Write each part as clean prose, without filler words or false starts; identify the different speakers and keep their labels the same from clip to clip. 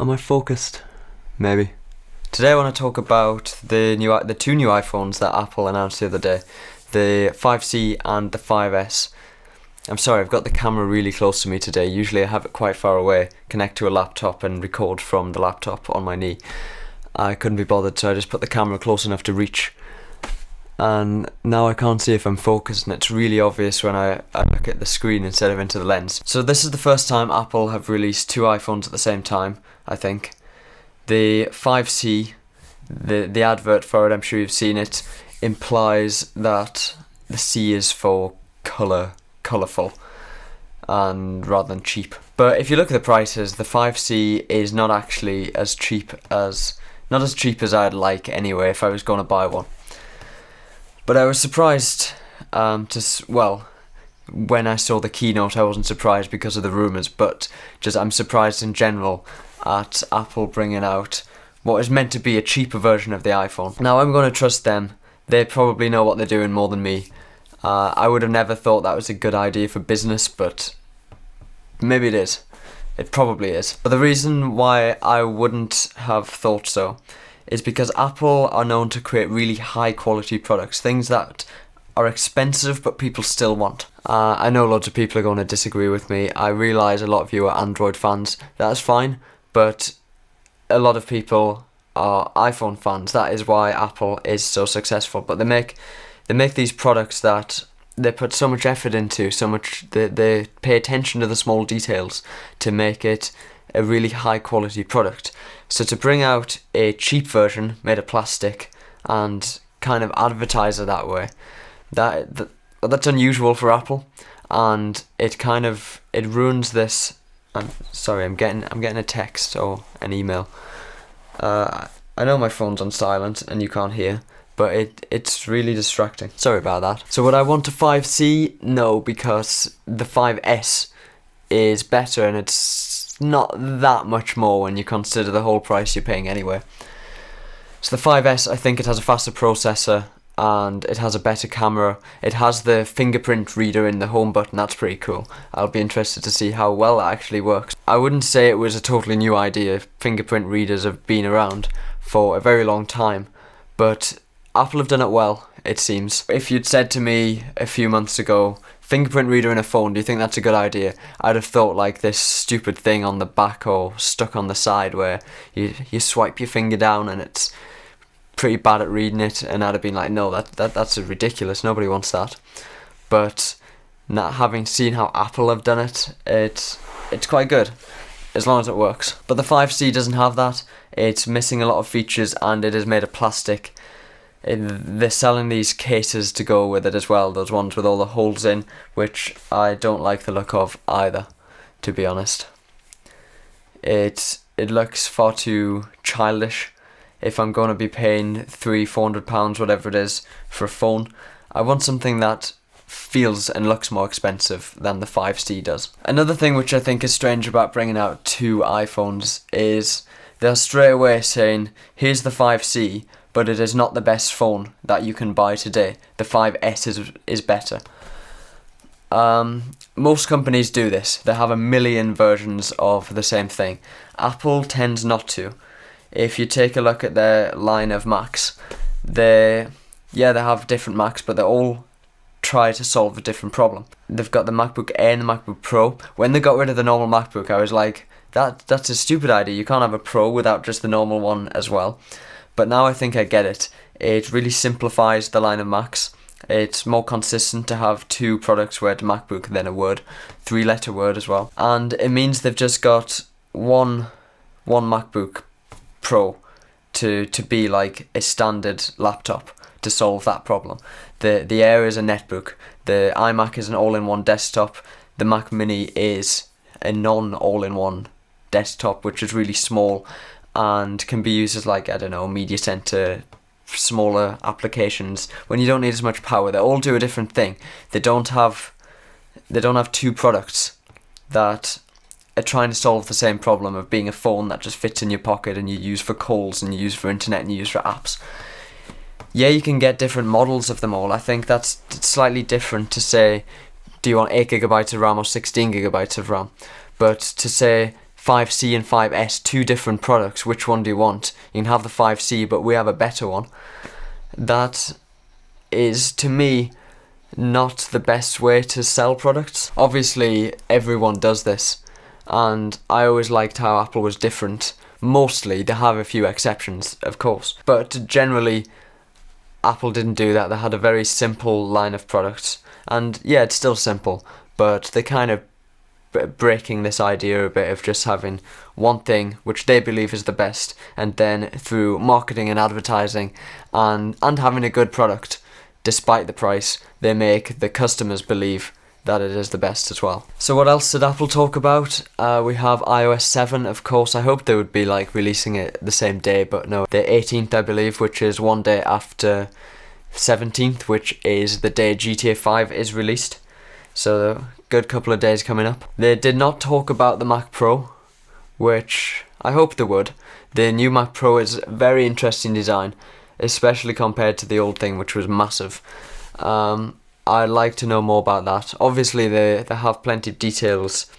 Speaker 1: Am I focused? Maybe. Today I want to talk about the two new iPhones that Apple announced the other day, the 5C and the 5S. I'm sorry, I've got the camera really close to me today. Usually I have it quite far away, connect to a laptop and record from the laptop on my knee. I couldn't be bothered, so I just put the camera close enough to reach. And now I can't see if I'm focused, and it's really obvious when I look at the screen instead of into the lens. So this is the first time Apple have released two iPhones at the same time, I think. The 5C, the advert for it, I'm sure you've seen it, implies that the C is for colourful, and rather than cheap. But if you look at the prices, the 5C is not actually as cheap as I'd like anyway if I was going to buy one. But I was surprised when I saw the keynote. I wasn't surprised because of the rumours, but just I'm surprised in general at Apple bringing out what is meant to be a cheaper version of the iPhone. Now I'm going to trust them. They probably know what they're doing more than me. I would have never thought that was a good idea for business, but maybe it is. It probably is. But the reason why I wouldn't have thought so is because Apple are known to create really high quality products, things that are expensive but people still want. I know loads of people are going to disagree with me. I realise a lot of you are Android fans. That's fine, but a lot of people are iPhone fans. That is why Apple is so successful. But they make these products that they put so much effort into, they pay attention to the small details to make it a really high quality product. So to bring out a cheap version made of plastic and kind of advertise it that way, that's unusual for Apple, and it ruins this. I'm sorry, I'm getting a text or an email. I know my phone's on silent and you can't hear, but it's really distracting. Sorry about that. So would I want a 5C? No, because the 5S is better and it's not that much more when you consider the whole price you're paying anyway. So the 5S, I think it has a faster processor and it has a better camera. It has the fingerprint reader in the home button. That's pretty cool. I'll be interested to see how well that actually works. I wouldn't say it was a totally new idea. Fingerprint readers have been around for a very long time, but Apple have done it well, it seems. If you'd said to me a few months ago, fingerprint reader in a phone, do you think that's a good idea? I'd have thought like this stupid thing on the back or stuck on the side where you swipe your finger down and it's pretty bad at reading it, and I'd have been like, no, that's ridiculous, nobody wants that. But not having seen how Apple have done it, it's quite good, as long as it works. But the 5C doesn't have that. It's missing a lot of features and it is made of plastic. They're selling these cases to go with it as well, those ones with all the holes in, which I don't like the look of either, to be honest. It looks far too childish. If I'm going to be paying £300-400, whatever it is, for a phone, I want something that feels and looks more expensive than the 5C does. Another thing which I think is strange about bringing out two iPhones is they're straight away saying, here's the 5C, but it is not the best phone that you can buy today. The 5S is better. Most companies do this. They have a million versions of the same thing. Apple tends not to. If you take a look at their line of Macs, they have different Macs, but they all try to solve a different problem. They've got the MacBook Air and the MacBook Pro. When they got rid of the normal MacBook, I was like, that's a stupid idea. You can't have a Pro without just the normal one as well. But now I think I get it. It really simplifies the line of Macs. It's more consistent to have two products, where the MacBook, then a Word, 3-letter word as well. And it means they've just got one MacBook Pro to be like a standard laptop to solve that problem. The Air is a netbook. The iMac is an all-in-one desktop. The Mac Mini is a non-all-in-one desktop, which is really small and can be used as media center, smaller applications when you don't need as much power. They all do a different thing. They don't have two products that are trying to solve the same problem of being a phone that just fits in your pocket and you use for calls and you use for internet and you use for apps. Yeah, you can get different models of them all. I think that's slightly different to say, do you want 8 gigabytes of RAM or 16 gigabytes of RAM? But to say 5C and 5S, two different products. Which one do you want? You can have the 5C, but we have a better one. That is, to me, not the best way to sell products. Obviously, everyone does this, and I always liked how Apple was different. Mostly, they have a few exceptions, of course, but generally, Apple didn't do that. They had a very simple line of products, and yeah, it's still simple, but they kind of breaking this idea a bit of just having one thing which they believe is the best, and then through marketing and advertising and having a good product despite the price, they make the customers believe that it is the best as well. So what else did Apple talk about? We have iOS 7, of course. I hoped they would be like releasing it the same day, but no, the 18th I believe, which is one day after 17th, which is the day GTA 5 is released. So good couple of days coming up. They did not talk about the Mac Pro, which I hope they would. The new Mac Pro is a very interesting design, especially compared to the old thing, which was massive. I'd like to know more about that. Obviously they have plenty of details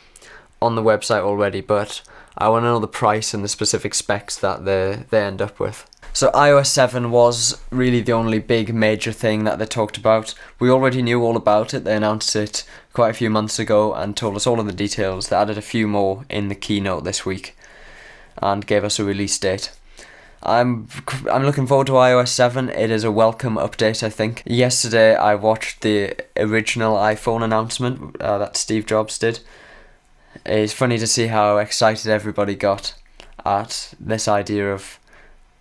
Speaker 1: on the website already, but I want to know the price and the specific specs that they end up with. So iOS 7 was really the only big major thing that they talked about. We already knew all about it. They announced it quite a few months ago and told us all of the details. They added a few more in the keynote this week and gave us a release date. I'm looking forward to iOS 7. It is a welcome update, I think. Yesterday I watched the original iPhone announcement that Steve Jobs did. It's funny to see how excited everybody got at this idea of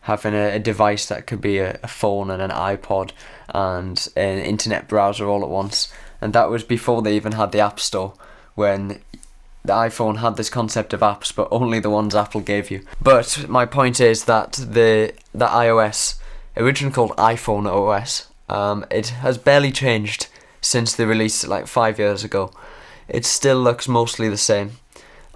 Speaker 1: having a device that could be a phone and an iPod and an internet browser all at once. And that was before they even had the App Store, when the iPhone had this concept of apps, but only the ones Apple gave you. But my point is that the iOS, originally called iPhone OS, it has barely changed since the release like 5 years ago. It still looks mostly the same,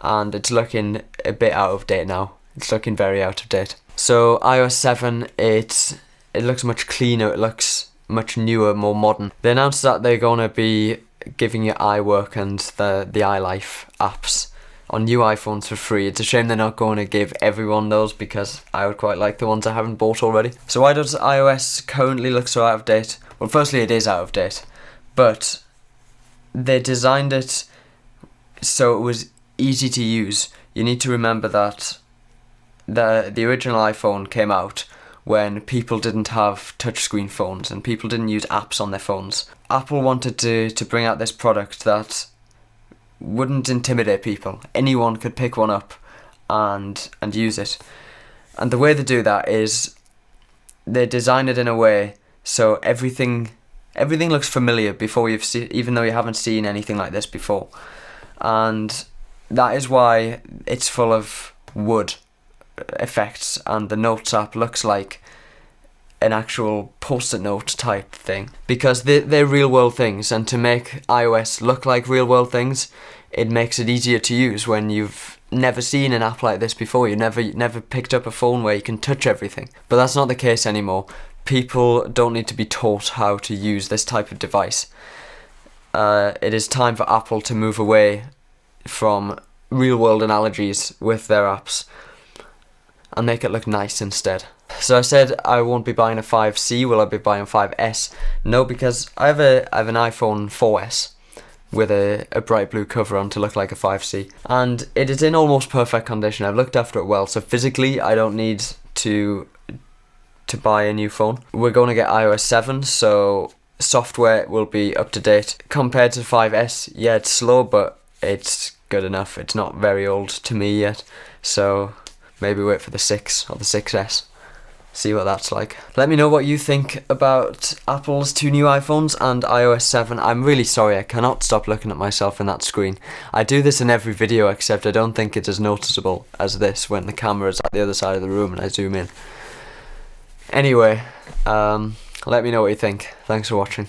Speaker 1: and it's looking a bit out of date now. It's looking very out of date. So iOS 7, it looks much cleaner, it looks much newer, more modern. They announced that they're going to be giving you iWork and the iLife apps on new iPhones for free. It's a shame they're not going to give everyone those, because I would quite like the ones I haven't bought already. So why does iOS currently look so out of date? Well, firstly, it is out of date, but they designed it so it was easy to use. You need to remember that the original iPhone came out when people didn't have touchscreen phones and people didn't use apps on their phones. Apple wanted to bring out this product that wouldn't intimidate people. Anyone could pick one up and use it. And the way they do that is they design it in a way so everything looks familiar before you've seen, even though you haven't seen anything like this before. And that is why it's full of wood effects, and the Notes app looks like an actual post-it note type thing, because they're real world things, and to make iOS look like real world things, it makes it easier to use when you've never seen an app like this before. You never picked up a phone where you can touch everything. But that's not the case anymore. People don't need to be taught how to use this type of device. It is time for Apple to move away from real world analogies with their apps and make it look nice instead. So I said I won't be buying a 5C. Will I be buying a 5S? No, because I have an iPhone 4S with a bright blue cover on to look like a 5C, and it is in almost perfect condition. I've looked after it well, so physically I don't need to buy a new phone. We're going to get iOS 7, so software will be up to date. Compared to 5S, yeah, it's slow, but it's good enough. It's not very old to me yet, so maybe wait for the 6 or the 6S. See what that's like. Let me know what you think about Apple's 2 new iPhones and iOS 7. I'm really sorry, I cannot stop looking at myself in that screen. I do this in every video, except I don't think it's as noticeable as this when the camera's at the other side of the room and I zoom in. Anyway, let me know what you think. Thanks for watching.